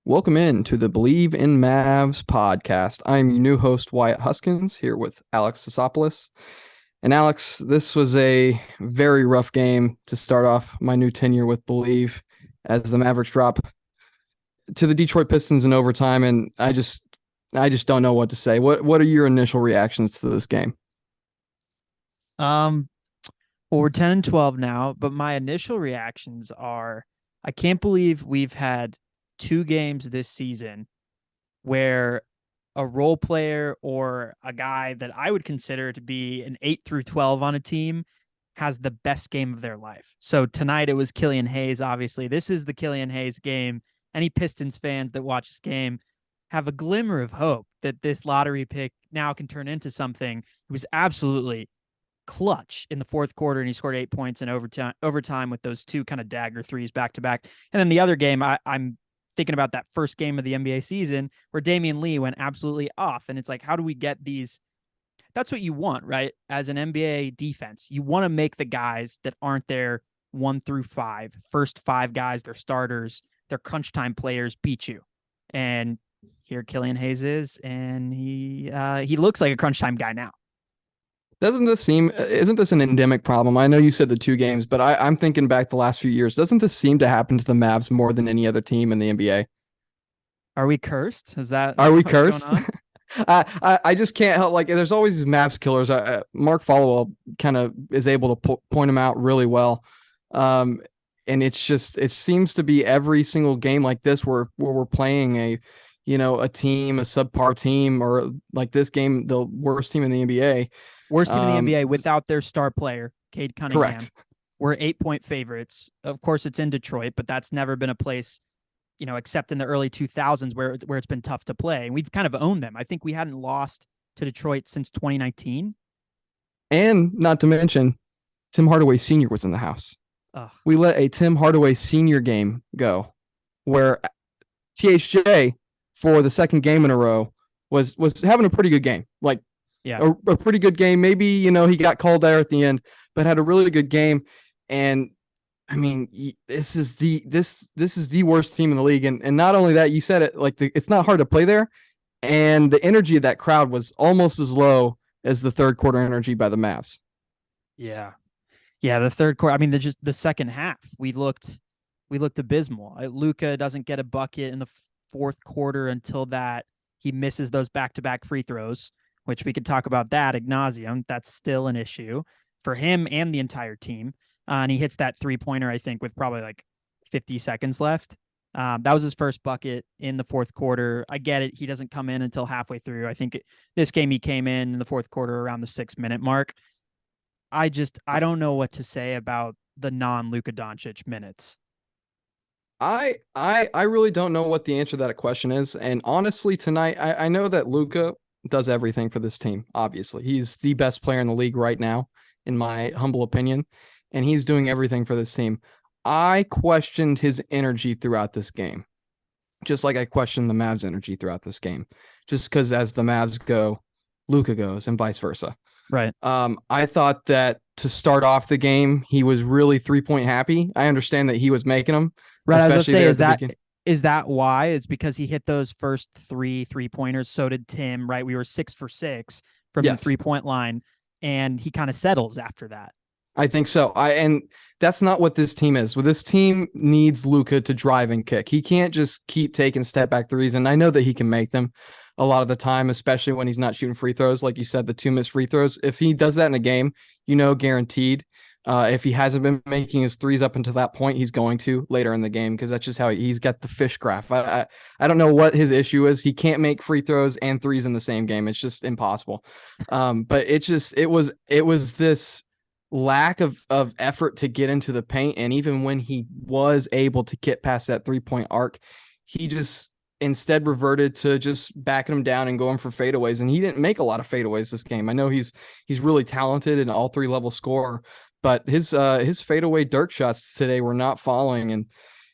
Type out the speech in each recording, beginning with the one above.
Welcome in to the Believe in Mavs podcast. I'm your new host, Wyatt Huskins, here with Alex Sisopoulos. And Alex, this was a very rough game to start off my new tenure with Believe as the Mavericks drop to the Detroit Pistons in overtime. And I just don't know what to say. What are your initial reactions to this game? Well, we're 10 and 12 now, but my initial reactions are I can't believe we've had two games this season where a role player or a guy that I would consider to be an 8 through 12 on a team has the best game of their life. So tonight it was Killian Hayes, obviously. This is the Killian Hayes game. Any Pistons fans that watch this game have a glimmer of hope that this lottery pick now can turn into something. It was absolutely clutch in the fourth quarter, and he scored 8 points in overtime with those two kind of dagger threes back to back. And then the other game, I'm thinking about that first game of the NBA season where Damian Lee went absolutely off. And it's like, how do we get these? That's what you want, right? As an NBA defense, you want to make the guys that aren't there 1 through 5, first five guys, they're starters, they're crunch time players, beat you. And here Killian Hayes is, and he looks like a crunch time guy now. Isn't this an endemic problem? I know you said the two games, but I'm thinking back the last few years. Doesn't this seem to happen to the Mavs more than any other team in the NBA? Are we cursed? Are we What's going cursed? on? I just can't help, like, there's always these Mavs killers. Mark Followell kind of is able to point them out really well. And it seems to be every single game like this where we're playing a subpar team, or like this game, the worst team in the NBA. Worst team in the NBA without their star player, Cade Cunningham. Correct. We're 8-point favorites. Of course, it's in Detroit, but that's never been a place, except in the early 2000s where it's been tough to play. And we've kind of owned them. I think we hadn't lost to Detroit since 2019. And not to mention, Tim Hardaway Sr. was in the house. Ugh. We let a Tim Hardaway Sr. game go where THJ, for the second game in a row, was having a pretty good game. Like, yeah, a pretty good game. Maybe, he got called there at the end, but had a really good game. And I mean, this is the worst team in the league. And not only that, you said it, like, it's not hard to play there. And the energy of that crowd was almost as low as the third quarter energy by the Mavs. Yeah. Yeah. The third quarter. I mean, just the second half, we looked abysmal. Luka doesn't get a bucket in the fourth quarter until that he misses those back-to-back free throws, which we could talk about that ad nauseum. That's still an issue for him and the entire team. And he hits that three-pointer, I think, with probably like 50 seconds left. That was his first bucket in the fourth quarter. I get it. He doesn't come in until halfway through. I think this game he came in the fourth quarter around the 6-minute mark. I don't know what to say about the non-Luka Doncic minutes. I really don't know what the answer to that question is. And honestly, tonight, I know that Luka does everything for this team. Obviously, he's the best player in the league right now, in my humble opinion, and he's doing everything for this team. I questioned his energy throughout this game, just like I questioned the Mavs' energy throughout this game, just because as the Mavs go, Luka goes, and vice versa. Right. I thought that to start off the game, he was really 3-point happy. I understand that he was making them. Right. I was going to say, is that why? It's because he hit those first 3-3-pointers. So did Tim, right? We were 6 for 6 from the 3-point line, and he kind of settles after that. I think so. And that's not what this team is. Well, this team needs Luka to drive and kick. He can't just keep taking step back threes. And I know that he can make them a lot of the time, especially when he's not shooting free throws. Like you said, the 2 missed free throws. If he does that in a game, guaranteed. If he hasn't been making his threes up until that point, he's going to later in the game, because that's just how he's got the fish graph. I don't know what his issue is. He can't make free throws and threes in the same game. It's just impossible. But it was this lack of effort to get into the paint. And even when he was able to get past that 3-point arc, he just instead reverted to just backing him down and going for fadeaways. And he didn't make a lot of fadeaways this game. I know he's really talented and all 3-level scorer, but his fadeaway dirt shots today were not falling.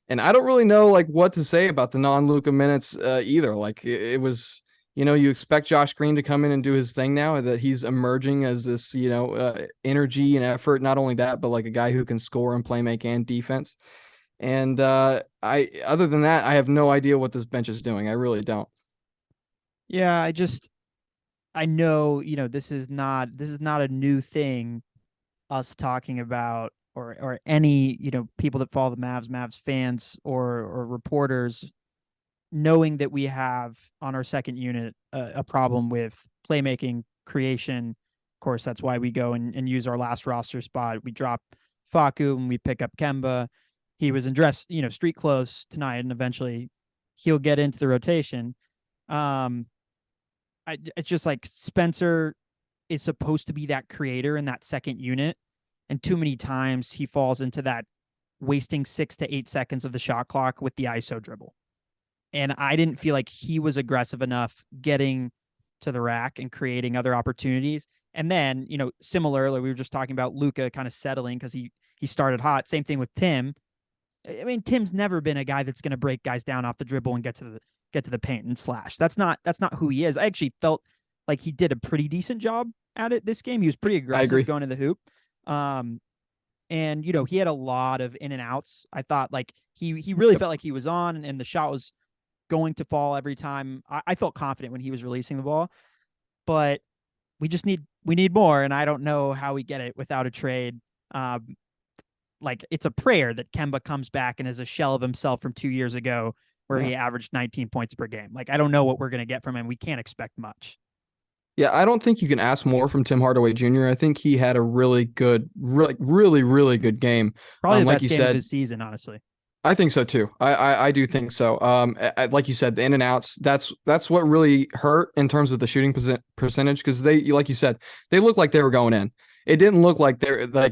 And I don't really know like what to say about the non-Luka minutes either. Like it was, you expect Josh Green to come in and do his thing now, that he's emerging as this, energy and effort. Not only that, but like a guy who can score and play make and defense. And other than that, I have no idea what this bench is doing. I really don't. Yeah, I know, this is not a new thing, us talking about, or any, people that follow the Mavs fans, or reporters, knowing that we have on our second unit a problem with playmaking, creation. Of course, that's why we go and use our last roster spot. We drop Faku and we pick up Kemba. He was in street clothes tonight, and eventually he'll get into the rotation. Um, it's just like Spencer is supposed to be that creator in that second unit, and too many times he falls into that wasting 6 to 8 seconds of the shot clock with the ISO dribble. And I didn't feel like he was aggressive enough getting to the rack and creating other opportunities. And then, similarly, we were just talking about Luka kind of settling because he started hot. Same thing with Tim. I mean, Tim's never been a guy that's going to break guys down off the dribble and get to the paint and slash. That's not who he is. I actually felt like he did a pretty decent job at it this game. He was pretty I aggressive agree. going to the hoop. And he had a lot of in and outs. I thought like he really felt like he was on, and the shot was going to fall every time. I felt confident when he was releasing the ball, but we need more, and I don't know how we get it without a trade. Like, it's a prayer that Kemba comes back and is a shell of himself from 2 years ago, where Yeah. he averaged 19 points per game. Like, I don't know what we're gonna get from him. We can't expect much. Yeah, I don't think you can ask more from Tim Hardaway Jr. I think he had a really good, really good game. Probably the Like best you game of said, his season, honestly. I think so too. I do think so. Like you said, the in and outs. That's what really hurt in terms of the shooting percentage, because like you said, they looked like they were going in. It didn't look like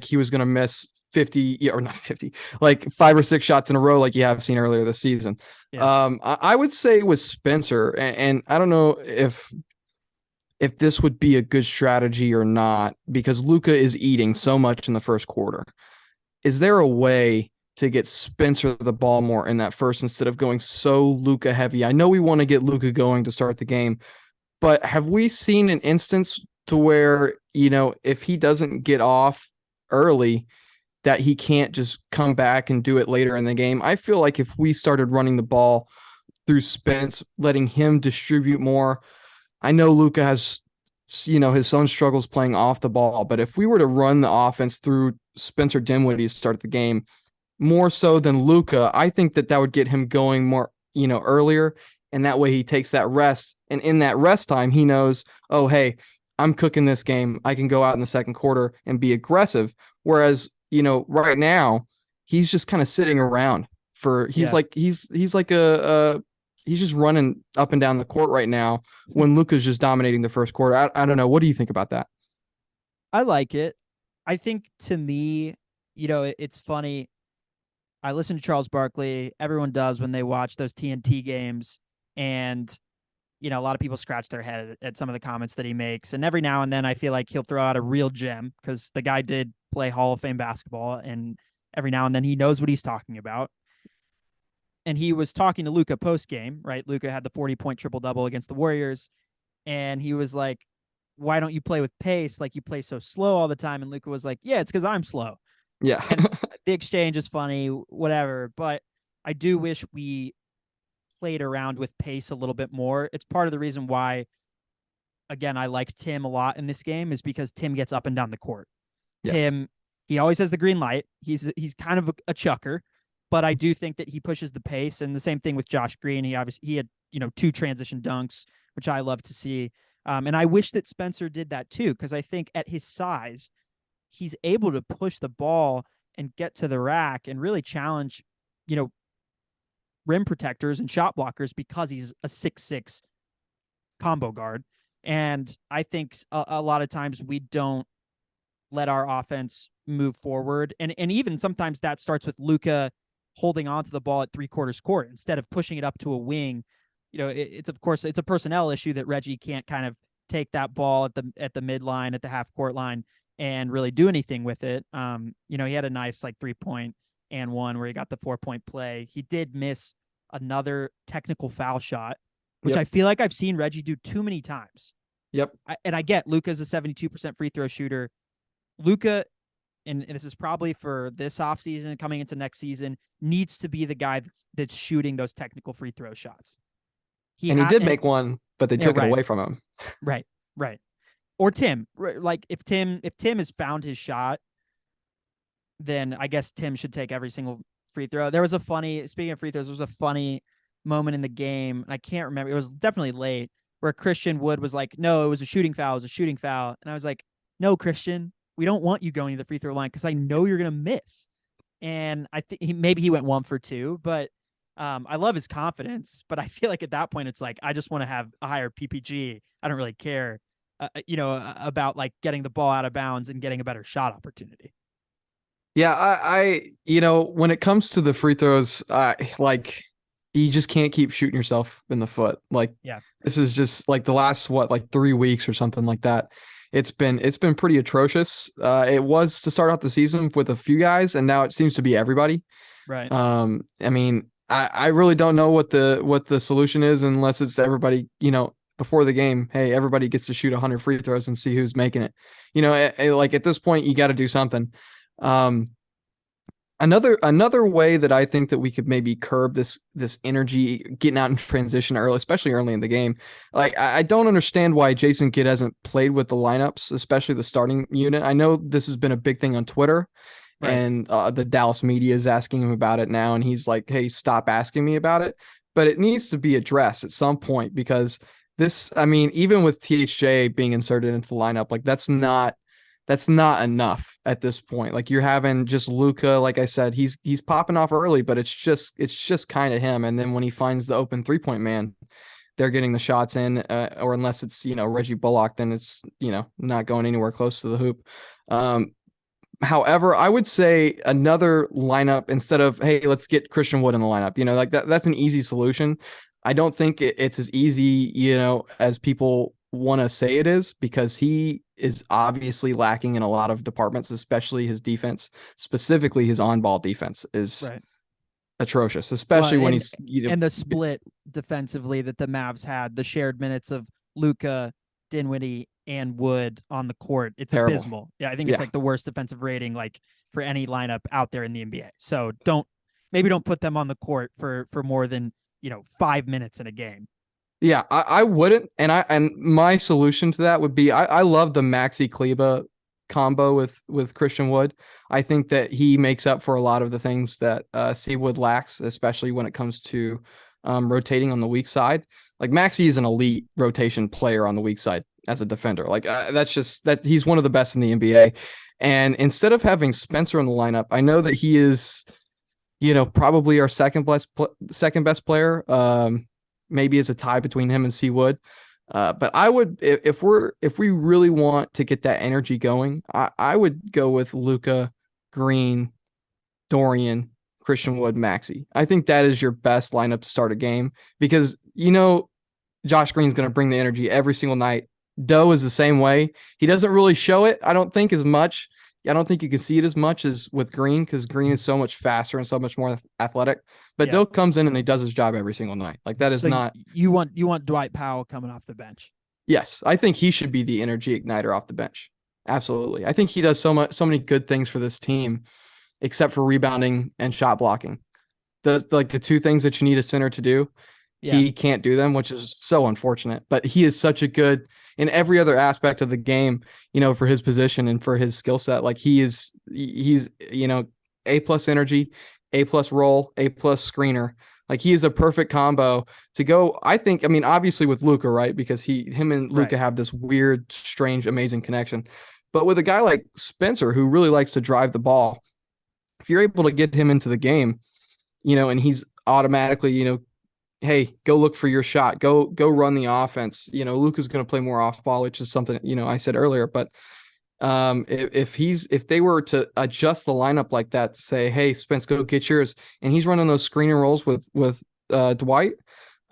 he was going to miss 50, or not 50, like 5 or 6 shots in a row like you have seen earlier this season. Yeah. I would say with Spencer, and I don't know if this would be a good strategy or not, because Luka is eating so much in the first quarter. Is there a way to get Spencer the ball more in that first instead of going so Luka heavy? I know we want to get Luka going to start the game, but have we seen an instance to where, if he doesn't get off early, that he can't just come back and do it later in the game? I feel like if we started running the ball through Spence, letting him distribute more. I know Luka has, his own struggles playing off the ball, but if we were to run the offense through Spencer Dinwiddie to start the game, more so than Luka, I think that would get him going more, earlier. And that way he takes that rest. And in that rest time, he knows, oh, hey, I'm cooking this game. I can go out in the second quarter and be aggressive. Whereas, right now, he's just kind of sitting around Yeah. he's like he's just running up and down the court right now when Luka's just dominating the first quarter. I don't know. What do you think about that? I like it. I think, to me, it's funny. I listen to Charles Barkley. Everyone does when they watch those TNT games. And, a lot of people scratch their head at some of the comments that he makes. And every now and then I feel like he'll throw out a real gem, because the guy did play Hall of Fame basketball. And every now and then he knows what he's talking about. And he was talking to Luka post game, right? Luka had the 40-point triple double against the Warriors. And he was like, why don't you play with pace? Like, you play so slow all the time. And Luka was like, yeah, it's because I'm slow. Yeah. And the exchange is funny, whatever. But I do wish we played around with pace a little bit more. It's part of the reason why, again, I like Tim a lot in this game, is because Tim gets up and down the court. Yes. Tim, he always has the green light. He's kind of a chucker, but I do think that he pushes the pace. And the same thing with Josh Green. He had 2 transition dunks, which I love to see. And I wish that Spencer did that too, because I think at his size, he's able to push the ball and get to the rack and really challenge, rim protectors and shot blockers, because he's a 6'6" combo guard. And I think a lot of times we don't let our offense move forward. And even sometimes that starts with Luka holding on to the ball at 3/4 court instead of pushing it up to a wing. It's of course, it's a personnel issue that Reggie can't kind of take that ball at the midline, at the half court line, and really do anything with it. He had a nice 3-point and one where he got the 4-point play. He did miss another technical foul shot, which Yep. I feel like I've seen Reggie do too many times. Yep. And I get Luka's a 72% free throw shooter. Luka and this is probably for this offseason coming into next season, needs to be the guy that's shooting those technical free throw shots. And he did make one, but they took it away from him. Right. Or Tim. Like if Tim has found his shot, then I guess Tim should take every single free throw. Speaking of free throws, there was a funny moment in the game. I can't remember. It was definitely late where Christian Wood was like, no, it was a shooting foul. It was a shooting foul. And I was like, no, Christian, we don't want you going to the free throw line because I know you're going to miss. And I think maybe he went 1 for 2, but I love his confidence. But I feel like at that point, it's like, I just want to have a higher PPG. I don't really care, about like getting the ball out of bounds and getting a better shot opportunity. Yeah, I when it comes to the free throws, like you just can't keep shooting yourself in the foot. Like, yeah, this is just like the last 3 weeks or something like that. It's been pretty atrocious. It was to start out the season with a few guys, and now it seems to be everybody. Right. I mean, I really don't know what the solution is unless it's everybody, before the game, hey, everybody gets to shoot 100 free throws and see who's making it. Like at this point, you got to do something. Another way that I think that we could maybe curb this energy getting out in transition early, especially early in the game. Like, I don't understand why Jason Kidd hasn't played with the lineups, especially the starting unit. I know this has been a big thing on Twitter, right, and the Dallas media is asking him about it now, and he's like, hey, stop asking me about it. But it needs to be addressed at some point, because even with THJ being inserted into the lineup, like that's not enough at this point. Like, you're having just Luka, like I said, he's popping off early, but it's just kind of him. And then when he finds the open 3-point man, they're getting the shots in, or unless it's, Reggie Bullock, then it's, not going anywhere close to the hoop. However, I would say another lineup instead of, hey, let's get Christian Wood in the lineup, like that's an easy solution. I don't think it's as easy, as people want to say it is, because he is obviously lacking in a lot of departments, especially his defense, specifically his on-ball defense is atrocious, especially when he's and the split defensively that the Mavs had, the shared minutes of Luka, Dinwiddie, and Wood on the court. It's terrible. Abysmal. Yeah, I think it's like the worst defensive rating like for any lineup out there in the NBA. So don't put them on the court for more than 5 minutes in a game. Yeah, I wouldn't. And my solution to that would be, I love the Maxi Kleba combo with Christian Wood. I think that he makes up for a lot of the things that Seawood lacks, especially when it comes to rotating on the weak side. Like, Maxi is an elite rotation player on the weak side as a defender. Like, that's just that he's one of the best in the NBA. And instead of having Spencer in the lineup, I know that he is, probably our second best player. Maybe it's a tie between him and Seawood. But I would, if we really want to get that energy going, I would go with Luka, Green, Dorian, Christian Wood, Maxi. I think that is your best lineup to start a game, because Josh Green's going to bring the energy every single night. Doe is the same way. He doesn't really show it, I don't think, as much. I don't think you can see it as much as with Green, because Green is so much faster and so much more athletic. But Doe comes in and he does his job every single night. Like, that is not. You want Dwight Powell coming off the bench? Yes, I think he should be the energy igniter off the bench. Absolutely, I think he does so many good things for this team, except for rebounding and shot blocking. The two things that you need a center to do. Yeah. He can't do them, which is so unfortunate. But he is such a good in every other aspect of the game, for his position and for his skill set. Like, he's A+ energy, A+ roll, A+ screener. Like, he is a perfect combo to go. I think, obviously with Luka, right? Because him and Luka have this weird, strange, amazing connection. But with a guy like Spencer, who really likes to drive the ball, if you're able to get him into the game, and he's automatically, hey, go look for your shot. Go run the offense. Luka's going to play more off ball, which is something, I said earlier. But if they were to adjust the lineup like that, say, hey, Spence, go get yours, and he's running those screen and rolls with Dwight,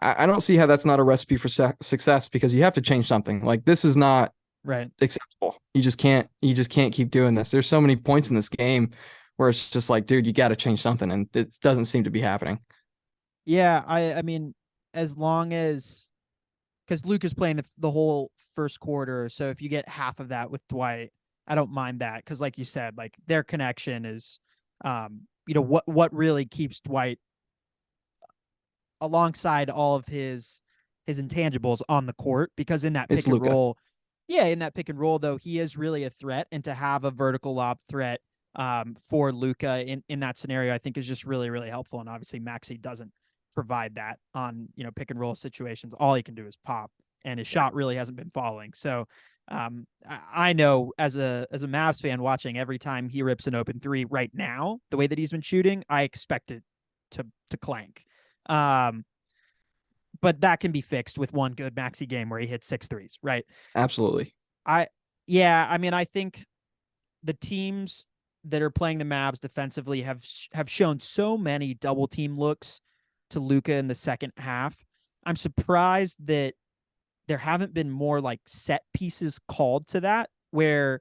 I don't see how that's not a recipe for success, because you have to change something. Like, this is not acceptable. You just can't keep doing this. There's so many points in this game where it's just like, dude, you got to change something, and it doesn't seem to be happening. Yeah, I mean, as long as, because Luke is playing the whole first quarter, so if you get half of that with Dwight, I don't mind that because, like you said, like their connection is, what really keeps Dwight alongside all of his intangibles on the court, because in that It's pick and Luca. roll, yeah, in that pick and roll though, he is really a threat, and to have a vertical lob threat for Luca in that scenario, I think is just really really helpful. And obviously Maxey doesn't provide that on pick and roll situations. All he can do is pop, and his Yeah, shot really hasn't been falling. So I know as a Mavs fan watching, every time he rips an open three right now, the way that he's been shooting, I expect it to clank. Um, but that can be fixed with one good Maxey game where he hits 6 threes, right? absolutely. I Yeah, I mean, I think the teams that are playing the Mavs defensively have shown so many double team looks to Luca in the second half. I'm surprised that there haven't been more like set pieces called to that, where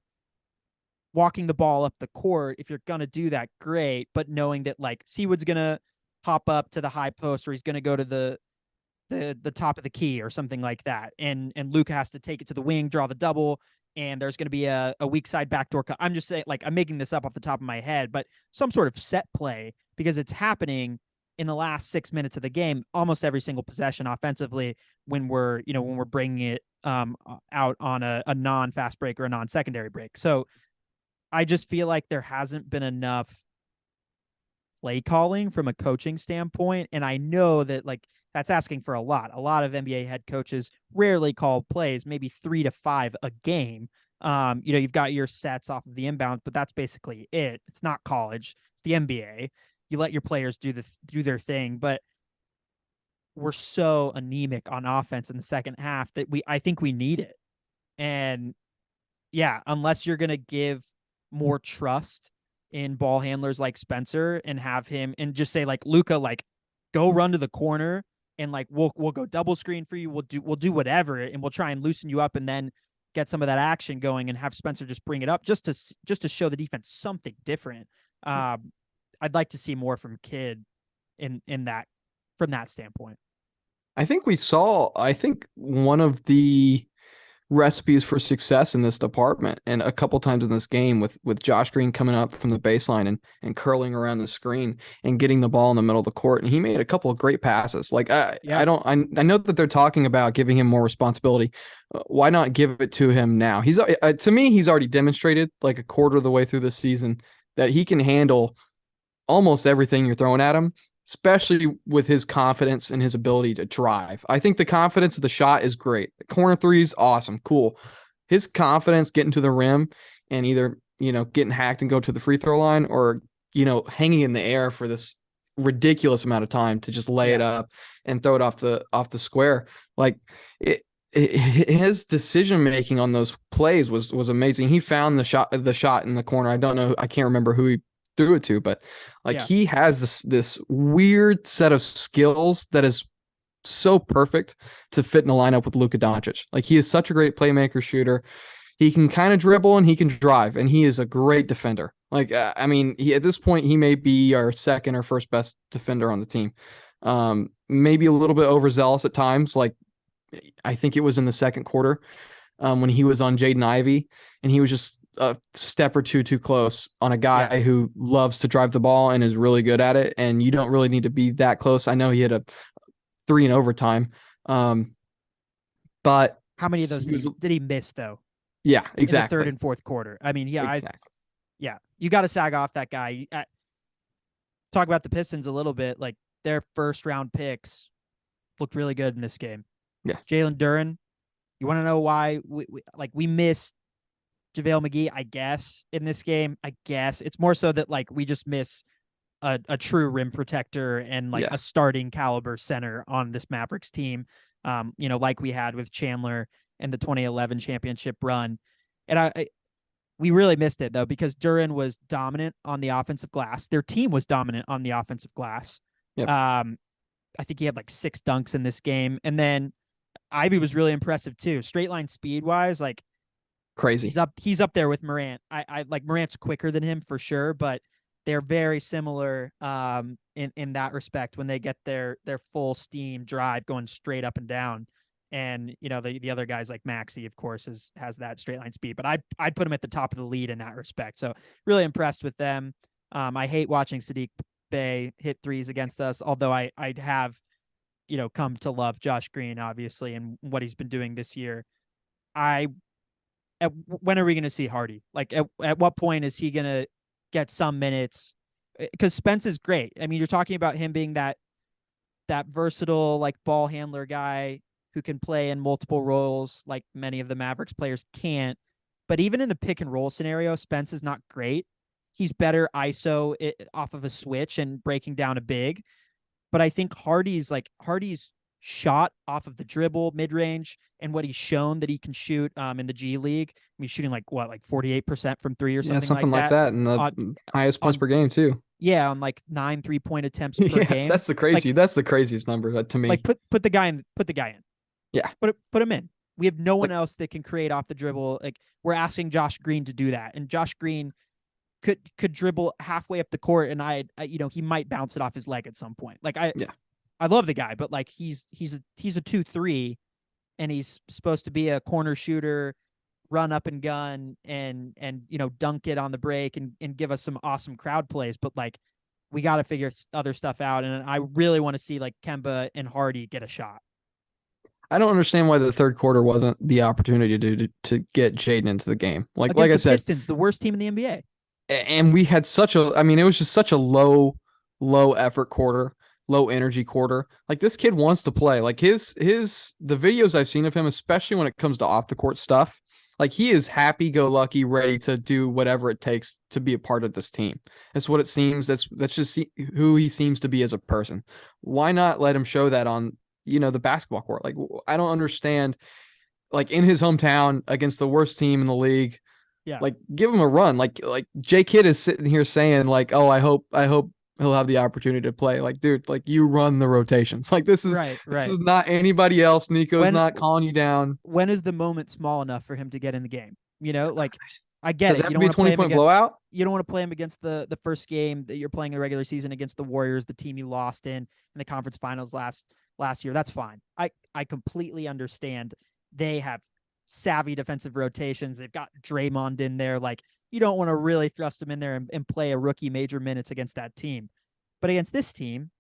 walking the ball up the court, if you're gonna do that, great, but knowing that like Seawood's gonna hop up to the high post, or he's gonna go to the top of the key or something like that, and Luke has to take it to the wing, draw the double, and there's going to be a weak side backdoor cut. I'm just saying, like, I'm making this up off the top of my head, but some sort of set play, because it's happening in the last 6 minutes of the game, almost every single possession offensively, when we're bringing it out on a non fast break or a non secondary break. So I just feel like there hasn't been enough play calling from a coaching standpoint. And I know that like that's asking for a lot. A lot of NBA head coaches rarely call plays, maybe 3 to 5 a game. You've got your sets off of the inbound, but that's basically it. It's not college. It's the NBA. You let your players do their thing, but we're so anemic on offense in the second half that I think we need it. And yeah, unless you're going to give more trust in ball handlers like Spencer and have him and just say like, Luca, like go run to the corner and like we'll go double screen for you. We'll do whatever, and we'll try and loosen you up and then get some of that action going, and have Spencer just bring it up just to show the defense something different. I'd like to see more from Kidd in that, from that standpoint. I think one of the recipes for success in this department, and a couple times in this game with Josh Green coming up from the baseline and curling around the screen and getting the ball in the middle of the court, and he made a couple of great passes. Like Yeah. I know that they're talking about giving him more responsibility. Why not give it to him now? He's to me, he's already demonstrated like a quarter of the way through the season that he can handle almost everything you're throwing at him, especially with his confidence and his ability to drive. I think the confidence of the shot is great. The corner three is awesome, cool. His confidence getting to the rim and either, getting hacked and go to the free throw line, or, hanging in the air for this ridiculous amount of time to just lay it up and throw it off the square. Like his decision making on those plays was amazing. He found the shot in the corner. I can't remember who he threw it to, but like he has this weird set of skills that is so perfect to fit in a lineup with Luka Doncic. Like he is such a great playmaker, shooter. He can kind of dribble and he can drive, and he is a great defender. Like I mean, at this point he may be our second or first best defender on the team. Maybe a little bit overzealous at times. Like I think it was in the second quarter when he was on Jaden Ivey, and he was just a step or two too close on a guy who loves to drive the ball and is really good at it. And you don't really need to be that close. I know he had a 3 in overtime. But how many of those did he miss though? Yeah, exactly. In the third and fourth quarter. I mean, exactly. You got to sag off that guy. Talk about the Pistons a little bit. Like their first round picks looked really good in this game. Yeah. Jalen Duren. You want to know why we missed JaVale McGee, I guess, in this game? I guess it's more so that like we just miss a true rim protector and like a starting caliber center on this Mavericks team. Like we had with Chandler and the 2011 championship run. And we really missed it though, because Duren was dominant on the offensive glass. Their team was dominant on the offensive glass. Yep. I think he had like 6 dunks in this game. And then Ivy was really impressive too. Straight line speed wise, like crazy. He's up there with Morant. I like Morant's quicker than him for sure, but they're very similar in that respect when they get their full steam drive going straight up and down. And the other guys like Maxey, of course, has that straight line speed. But I'd put him at the top of the lead in that respect. So really impressed with them. I hate watching Sadiq Bey hit threes against us, although I'd have come to love Josh Green, obviously, and what he's been doing this year. When are we going to see Hardy? Like, at what point is he going to get some minutes? Because Spence is great. I mean, you're talking about him being that versatile, like, ball handler guy who can play in multiple roles, like many of the Mavericks players can't. But even in the pick and roll scenario, Spence is not great. He's better ISO off of a switch and breaking down a big. But I think Hardy's shot off of the dribble, mid range, and what he's shown that he can shoot in the G League. I mean, he's shooting like 48% from three or something like like that, and the highest points per game too. Yeah, on like 9 3-point attempts per game. That's the craziest number to me. Like put the guy in. Yeah, put him in. We have no one else that can create off the dribble. Like, we're asking Josh Green to do that, and Josh Green could dribble halfway up the court, and he might bounce it off his leg at some point. Like, I love the guy, but like he's a 2-3, and he's supposed to be a corner shooter, run up and gun, and dunk it on the break and give us some awesome crowd plays. But like, we got to figure other stuff out, and I really want to see like Kemba and Hardy get a shot. I don't understand why the third quarter wasn't the opportunity to get Jaden into the game. Like I said, Pistons, the worst team in the NBA. And we had it was just such a low effort quarter, low energy quarter. Like, this kid wants to play. Like, the videos I've seen of him, especially when it comes to off the court stuff, like, he is happy go lucky, ready to do whatever it takes to be a part of this team. That's what it seems. That's just who he seems to be as a person. Why not let him show that on the basketball court? Like, I don't understand. Like, in his hometown against the worst team in the league. Yeah. Like, give him a run. Like J Kidd is sitting here saying like, oh, I hope he'll have the opportunity to play. Like, dude, like, you run the rotations. Like, this is right. This is not anybody else. Nico's not calling you down. When is the moment small enough for him to get in the game? Like, I get Does it. Have to be a 20-point blowout? You don't want to play him against the first game that you're playing the regular season against the Warriors, the team you lost in the conference finals last year. That's fine. I completely understand. They have savvy defensive rotations. They've got Draymond in there. Like, you don't want to really thrust him in there and play a rookie major minutes against that team. But against this team,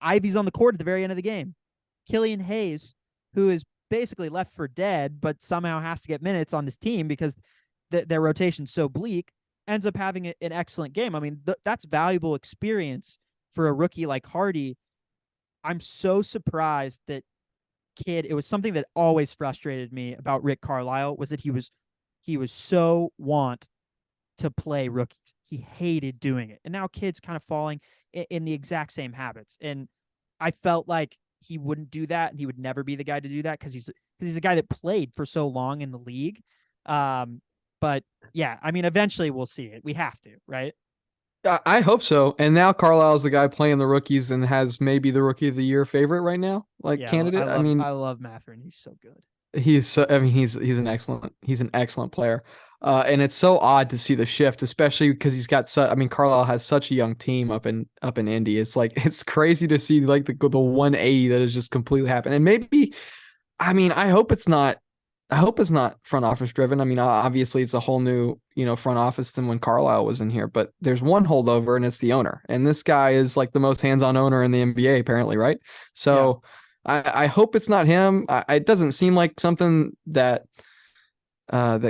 Ivy's on the court at the very end of the game. Killian Hayes, who is basically left for dead, but somehow has to get minutes on this team because their rotation's so bleak, ends up having an excellent game. I mean, that's valuable experience for a rookie like Hardy. I'm so surprised that kid. It was something that always frustrated me about Rick Carlisle, was that he was so want to play rookies. He hated doing it. And now kid's kind of falling in the exact same habits. And I felt like he wouldn't do that, and he would never be the guy to do that because he's a guy that played for so long in the league. But yeah, I mean, eventually we'll see it. We have to, right? I hope so. And now Carlisle's the guy playing the rookies and has maybe the rookie of the year favorite right now, candidate. I love Mathurin. He's so good. He's an excellent player. And it's so odd to see the shift, especially because he's got Carlisle has such a young team up in Indy. It's like, it's crazy to see like the 180 that has just completely happened. And maybe, I hope it's not front office driven. Obviously it's a whole new, front office than when Carlisle was in here, but there's one holdover, and it's the owner. And this guy is like the most hands-on owner in the NBA, apparently, right? So yeah. I hope it's not him. It doesn't seem like something that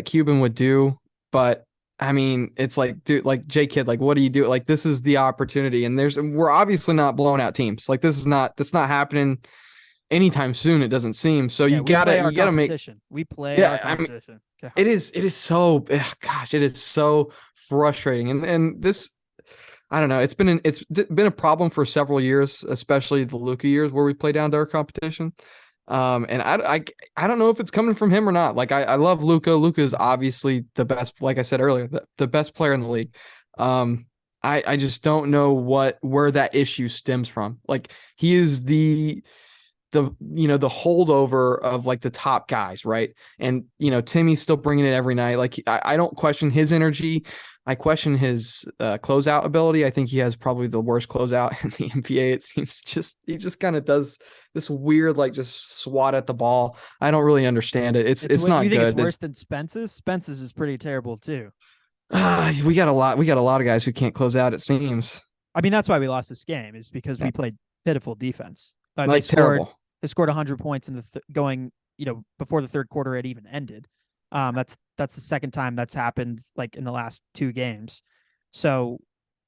Cuban would do, but it's like, dude, like, J Kidd, like, what do you do? Like, this is the opportunity, and we're obviously not blowing out teams. Like, that's not happening anytime soon. It doesn't seem. So you gotta make. We play our competition. It is so, gosh, it is so frustrating, and this, I don't know. It's been a problem for several years, especially the Luka years where we play down to our competition. And I don't know if it's coming from him or not. Like, I love Luka. Luka is obviously the best, like I said earlier, the best player in the league. I just don't know where that issue stems from. Like, he is the holdover of like the top guys, right? And Timmy's still bringing it every night. Like I don't question his energy. I question his closeout ability. I think he has probably the worst closeout in the NBA. It seems he just kind of does this weird like just swat at the ball. I don't really understand it. It's not you think good. it's worse than Spence's? Spence's is pretty terrible too. We got a lot of guys who can't close out. It seems. I mean, that's why we lost this game is because we played pitiful defense. Like terrible. They scored 100 points in the going, before the third quarter had even ended. That's the second time that's happened like in the last 2 games. So,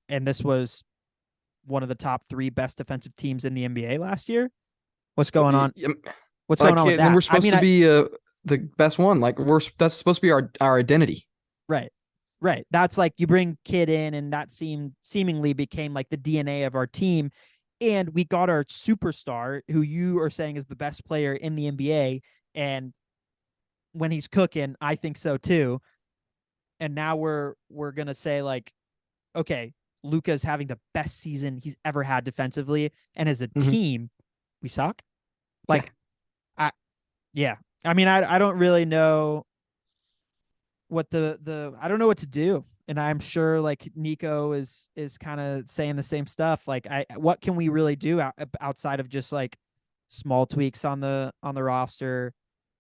and this was one of the top 3 best defensive teams in the NBA last year. What's going on? What's going on with that? And we're supposed to be the best one. Like that's supposed to be our identity. Right. That's like you bring Kid in, and that seemingly became like the DNA of our team. And we got our superstar, who you are saying is the best player in the NBA. And when he's cooking, I think so too. And now we're gonna say like, okay, Luka's having the best season he's ever had defensively, and as a team, we suck. Like, yeah. I mean, I don't really know what I don't know what to do. And I'm sure like Nico is kind of saying the same stuff. Like what can we really do outside of just like small tweaks on the roster,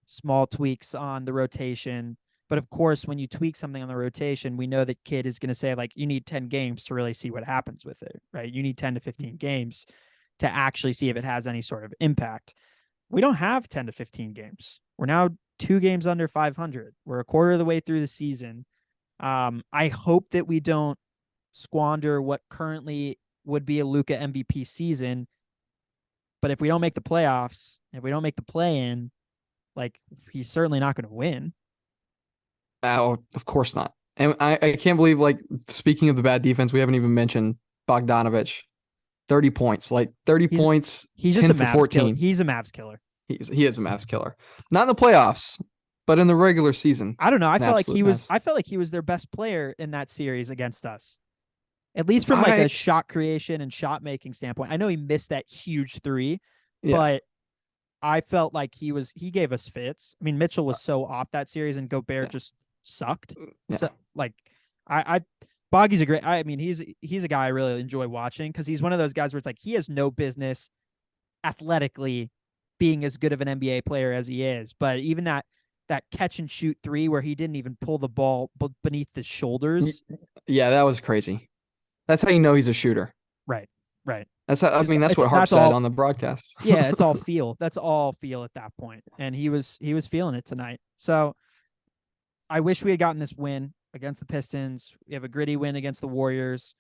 small tweaks on the rotation. But of course, when you tweak something on the rotation, we know that Kid is going to say like, you need 10 games to really see what happens with it, right? You need 10 to 15 games to actually see if it has any sort of impact. We don't have 10 to 15 games. We're now 2 games under 500. We're a quarter of the way through the season. I hope that we don't squander what currently would be a Luka MVP season. But if we don't make the playoffs, if we don't make the play-in, like he's certainly not going to win. Oh, of course not. And I can't believe, like, speaking of the bad defense, we haven't even mentioned Bogdanovich. 30 points, like 30 points. He's just a Mavs 14. Killer. He's a Mavs killer. He is a Mavs killer. Not in the playoffs, but in the regular season. I don't know. I felt like he was their best player in that series against us. At least from like a shot creation and shot making standpoint. I know he missed that huge 3, but I felt like he gave us fits. I mean, Mitchell was so off that series and Gobert just sucked. Yeah. So like Boggy's he's a guy I really enjoy watching because he's one of those guys where it's like he has no business athletically being as good of an NBA player as he is. But even that catch and shoot 3 where he didn't even pull the ball beneath his shoulders. Yeah, that was crazy. That's how you know he's a shooter. Right. That's what Harp said on the broadcast. Yeah, it's all feel. That's all feel at that point. And he was feeling it tonight. So I wish we had gotten this win against the Pistons. We have a gritty win against the Warriors.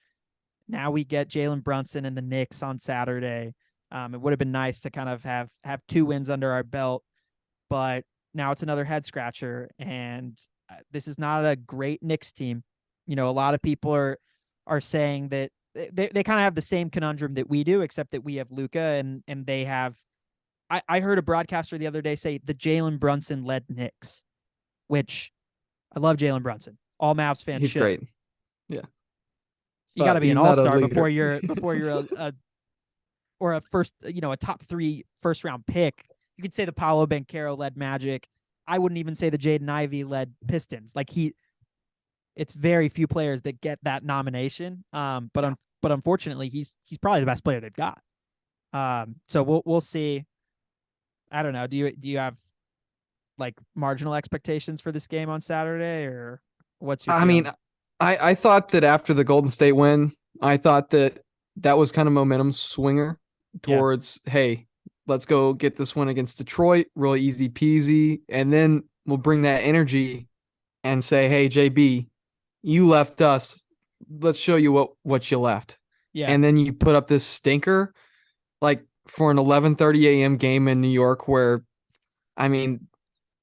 Now we get Jalen Brunson and the Knicks on Saturday. It would have been nice to kind of have 2 wins under our belt, but now it's another head scratcher. And this is not a great Knicks team. A lot of people are saying that they kind of have the same conundrum that we do, except that we have Luka and they have. I heard a broadcaster the other day say the Jalen Brunson led Knicks, which I love Jalen Brunson. All Mavs fans He's should. Great. Yeah. You got to be an all-star before you're a first, a top 3 first round pick. You could say the Paolo Banchero led Magic. I wouldn't even say the Jaden Ivey led Pistons. Like it's very few players that get that nomination. But unfortunately he's probably the best player they've got. So we'll see. I don't know. Do you have like marginal expectations for this game on Saturday, or what's your feeling? I thought that after the Golden State win, I thought that was kind of momentum swinger towards, hey, let's go get this one against Detroit, really easy peasy. And then we'll bring that energy and say, hey, JB, you left us. Let's show you what you left. Yeah. And then you put up this stinker like for an 11:30 a.m. game in New York where,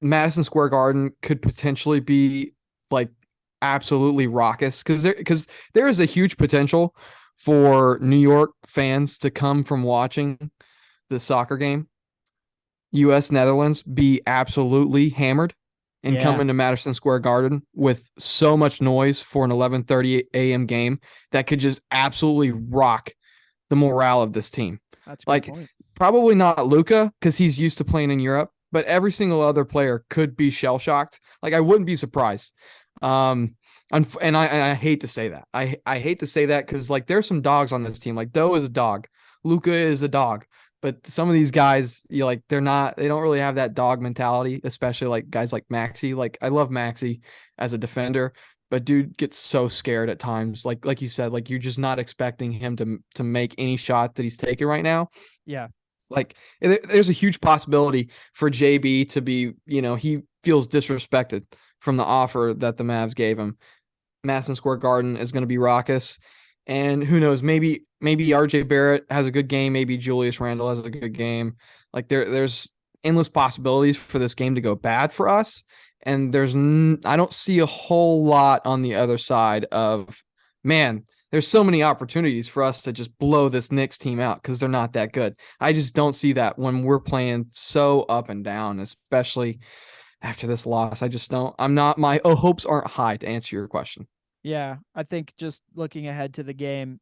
Madison Square Garden could potentially be like absolutely raucous because there is a huge potential for New York fans to come from watching the soccer game, U.S. Netherlands, be absolutely hammered and come into Madison Square Garden with so much noise for an 11:30 a.m. game that could just absolutely rock the morale of this team. That's a good point. Probably not Luka because he's used to playing in Europe, but every single other player could be shell shocked. Like I wouldn't be surprised. And I hate to say that. I hate to say that because like there's some dogs on this team. Like Doe is a dog, Luka is a dog, but some of these guys, they don't really have that dog mentality, especially like guys like Maxey. Like I love Maxey as a defender, but dude gets so scared at times. Like you said, like you're just not expecting him to make any shot that he's taking right now. Yeah. Like there's a huge possibility for JB to be, he feels disrespected from the offer that the Mavs gave him. Madison Square Garden is going to be raucous. And who knows, maybe RJ Barrett has a good game. Maybe Julius Randle has a good game. Like there's endless possibilities for this game to go bad for us. And I don't see a whole lot on the other side of, man, there's so many opportunities for us to just blow this Knicks team out because they're not that good. I just don't see that when we're playing so up and down, especially after this loss. I just don't. My hopes aren't high, to answer your question. Yeah, I think just looking ahead to the game,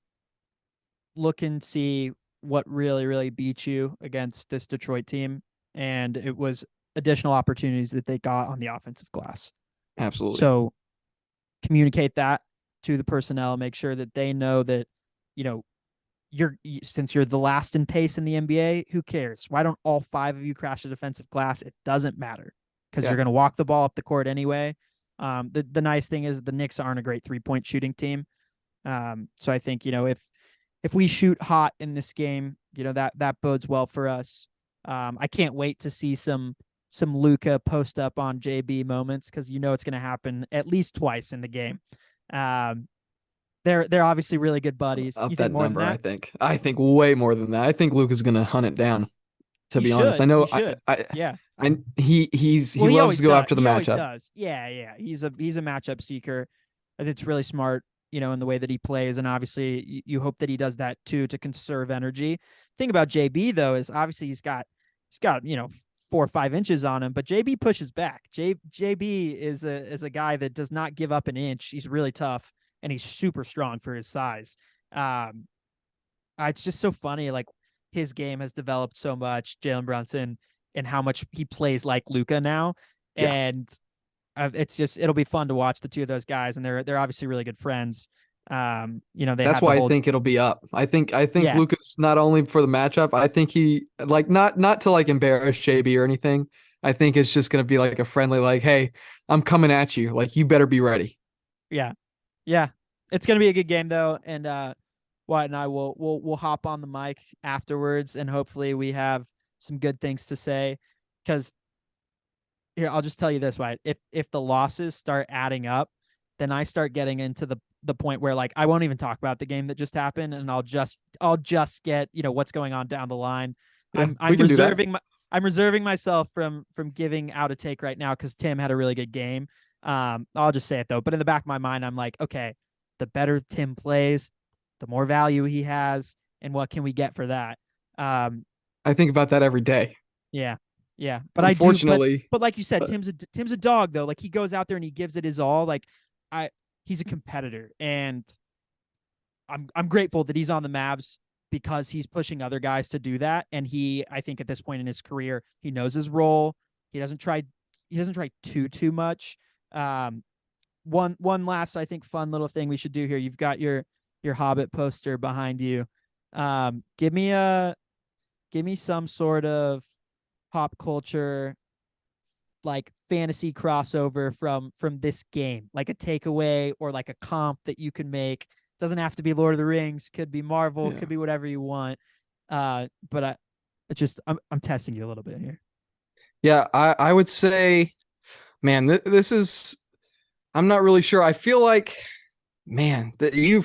look and see what really, really beat you against this Detroit team. And it was additional opportunities that they got on the offensive glass. Absolutely. So communicate that to the personnel, make sure that they know that, since you're the last in pace in the NBA, who cares? Why don't all 5 of you crash the defensive glass? It doesn't matter because you're going to walk the ball up the court anyway. The nice thing is the Knicks aren't a great 3-point shooting team. So I think, if we shoot hot in this game, that bodes well for us. I can't wait to see some Luka post up on JB moments because it's going to happen at least twice in the game. They're obviously really good buddies. Up You that think more number, than that? I think way more than that. I think Luka's going to hunt it down. To be honest, I know. Yeah. He loves to go after the matchup. Does. Yeah. He's a matchup seeker. It's really smart, in the way that he plays, and obviously you hope that he does that too to conserve energy. Thing about JB though is obviously he's got 4 or 5 inches on him, but JB pushes back. JB is a guy that does not give up an inch. He's really tough and he's super strong for his size. It's just so funny, like his game has developed so much, Jalen Brunson, and how much he plays like Luka now. Yeah. And it'll be fun to watch the two of those guys, and they're obviously really good friends. That's why I think it'll be up. I think Luka's not only for the matchup. I think he not to embarrass JB or anything. I think it's just gonna be like a friendly, like, hey, I'm coming at you. Like you better be ready. Yeah. It's gonna be a good game though, and Wyatt and I we'll hop on the mic afterwards, and hopefully we have some good things to say. Because here, I'll just tell you this, Wyatt. If the losses start adding up, then I start getting into the point where like I won't even talk about the game that just happened, and I'll just get what's going on down the line. Yeah, I'm reserving myself from giving out a take right now because Tim had a really good game. I'll just say it though. But in the back of my mind, I'm like, okay, the better Tim plays, the more value he has, and what can we get for that? I think about that every day. Yeah. But unfortunately, but like you said, Tim's a dog though. Like he goes out there and he gives it his all. Like he's a competitor, and I'm grateful that he's on the Mavs because he's pushing other guys to do that. And I think at this point in his career, he knows his role. He doesn't try too much. One last, I think, fun little thing we should do here. You've got your Hobbit poster behind you. Give me some sort of pop culture, like fantasy crossover from this game, like a takeaway or like a comp that you can make. Doesn't have to be Lord of the Rings, could be Marvel, could be whatever you want. But I'm testing you a little bit here. Yeah, I would say, man, this is, I'm not really sure. I feel like, man, that you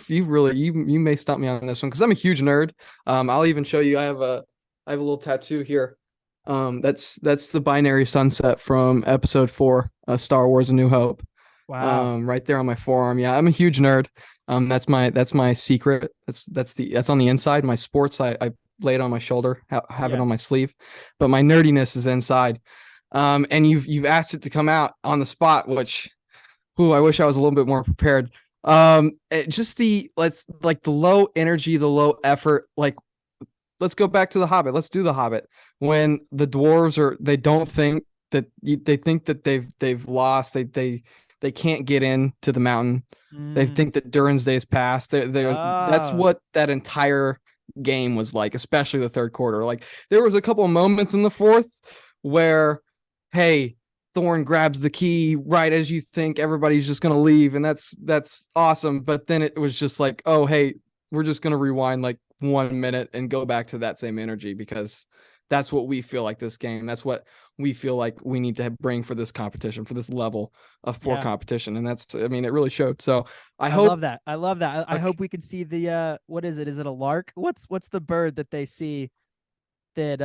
may stump me on this one because I'm a huge nerd. I'll even show you. I have a little tattoo here. That's the binary sunset from episode 4, Star Wars: A New Hope. Wow. Right there on my forearm. Yeah, I'm a huge nerd. That's my secret. That's on the inside. My sports, I lay it on my shoulder, have it on my sleeve, but my nerdiness is inside. And you've asked it to come out on the spot, which, I wish I was a little bit more prepared. Just the low energy, the low effort, like let's go back to the Hobbit. Let's do the Hobbit. When the dwarves they don't think that they think that they've lost. They can't get into the mountain. They think that Durin's Day is past. That's what that entire game was like, especially the third quarter. Like there was a couple of moments in the fourth where, hey, Thorne grabs the key right as you think everybody's just going to leave. And that's awesome. But then it was just like, oh, hey, we're just going to rewind like 1 minute and go back to that same energy, because that's what we feel like this game. That's what we feel like we need to bring for this competition, for this level of poor competition. And it really showed. So I hope. Love that. I love that. I hope we can see the, what is it? Is it a lark? What's the bird that they see? That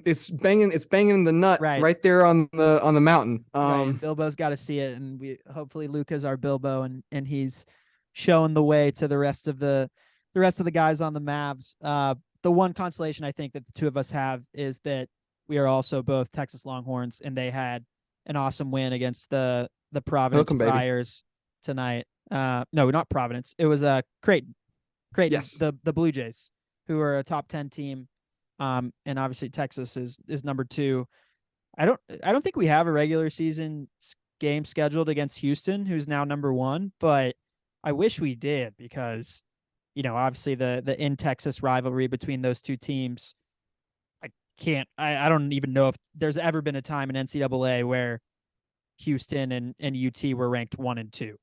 it's banging the nut right there on the mountain. Right, and Bilbo's got to see it, and we hopefully Luka's our Bilbo, and he's showing the way to the rest of the guys on the Mavs. The one consolation I think that the two of us have is that we are also both Texas Longhorns, and they had an awesome win against the Providence Friars tonight. No, not Providence. It was Creighton. Yes. The Blue Jays, who are a top 10 team. And obviously Texas is number 2. I don't think we have a regular season game scheduled against Houston, who's now number 1, but I wish we did, because, obviously the in Texas rivalry between those two teams. I don't even know if there's ever been a time in NCAA where Houston and UT were ranked 1 and 2.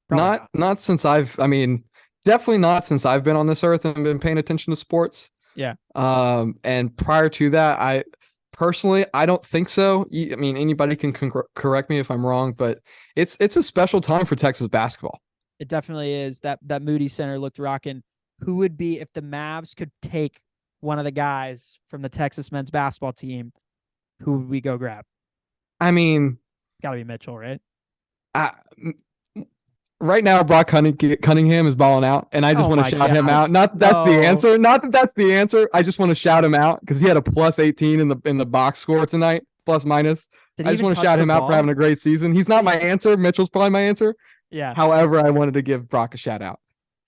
Not since definitely not since I've been on this earth and been paying attention to sports. Yeah. And prior to that, I personally don't think so. Anybody can correct me if I'm wrong, but it's a special time for Texas basketball. It definitely is. That Moody Center looked rocking. Who would be, if the Mavs could take one of the guys from the Texas men's basketball team, who would we go grab? Got to be Mitchell, right? Right now, Brock Cunningham is balling out, and I just want to shout him out. Not that that's the answer. Not that that's the answer. I just want to shout him out because he had a plus 18 in the box score tonight, plus minus. I just want to shout him out for having a great season. He's not my answer. Mitchell's probably my answer. Yeah. However, I wanted to give Brock a shout out.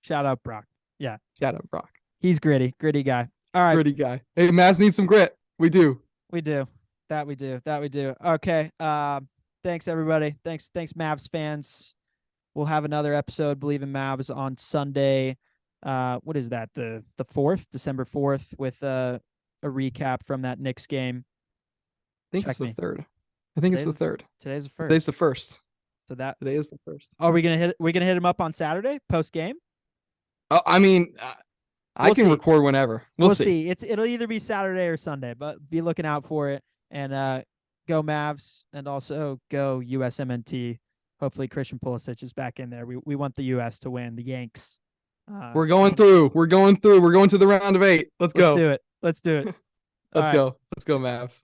Shout out Brock. Yeah. Shout out Brock. He's gritty guy. All right. Gritty guy. Hey, Mavs need some grit. We do. That we do. Okay. Thanks everybody. Thanks Mavs fans. We'll have another episode, Believe in Mavs, on Sunday. What is that? The 4th, December 4th, with a recap from that Knicks game. I think it's the 3rd. I think it's the 3rd. Today's the 1st. Today's the 1st. So today is the 1st. Are we gonna hit him up on Saturday post game? Oh, I can record whenever. We'll see. It'll either be Saturday or Sunday, but be looking out for it. And go Mavs, and also go USMNT. Hopefully Christian Pulisic is back in there. We want the U.S. to win. The Yanks. We're going through. We're going to the round of 8. Let's go. Let's do it. Let's go. Let's go, Mavs.